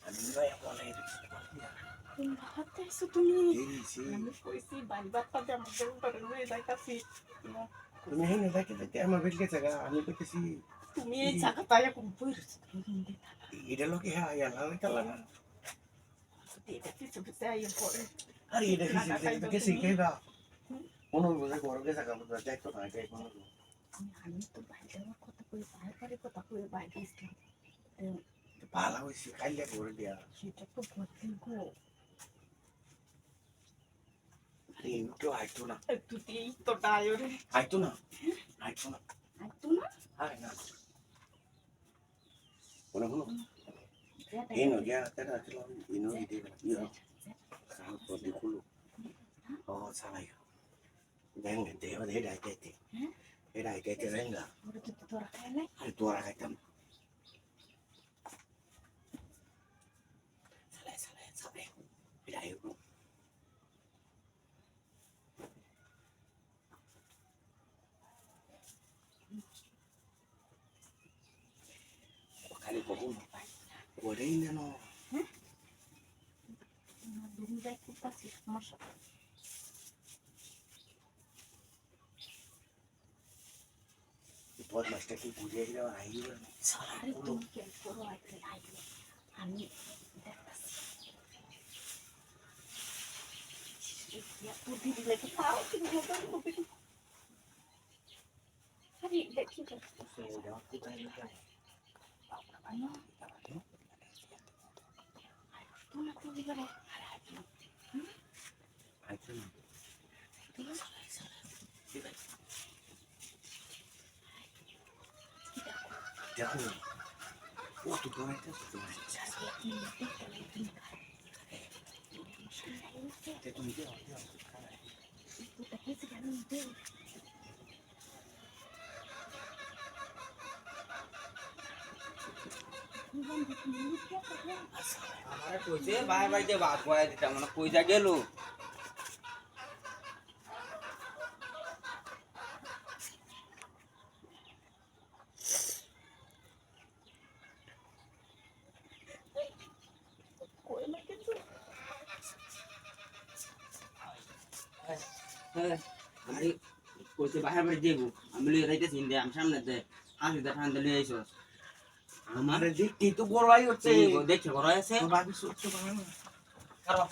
আমি ভাই বলে তুমি ভাবতে এসো তুমি আমি কইছি বাড়িবারটা যে আমাদের উপরে রয়ে যাইতাছি তুমি হেন যাইতে আমার বেলকে জায়গা আমি কইতেছি তুমি এই জায়গাটায় এখন বইরছ এটা লোকে হ্যাঁ ইয়া না লাগা না এটা কিছু কিছু আই পড়ে আরে এটা কিছু কিছু কেবা কোন বুঝে করবে জায়গা বুঝা যাই তো না যাই কোন আমি তো বাইরে আমার কথা কই বাইরে কথা কই বাইরে ইসলাম ভালো হইছে কাইলে করে দিয়া সেটা তো বলতেন গো আরে একটু আইতো না একটু এই তো ডায়রে আইতো না আরে না কোন এনো গিয়া তারা চলো এনো দিতে ইয়া সাউ তো দেখুলো ও সালাই venga te va de daite era que te venga ওরে কি তোরা খাইলে al tu ara kaitam sale mira yo kali ko uno ore ina no তুমি যাই করতেছি সমস্যা por más que pudiera ir a ahí আরে তুমি কি করো আইতে আইলো আমি দেখতাছি ya tu diri lagi tahu sih juga tapi hari lagi kan sudah aku tanya ano tu nak tu juga deh ayo jangan waktu kau itu itu dia itu tapi sekarang itu আমারে কইছে ভাই ভাইতে ভাত খাওয়াই দিতে মানে কইজা গেল আমি কইছে বাহির বাড়ি দেবো আমি লই যাইতেছি ইন্ডিয়া আমি সামনে দে আসিতে ঠান্ডা লই আইছো আমার দেখতেই তো বড়াই হচ্ছে দেখছো বড় আছে ভাবি সত্য বানানো কারো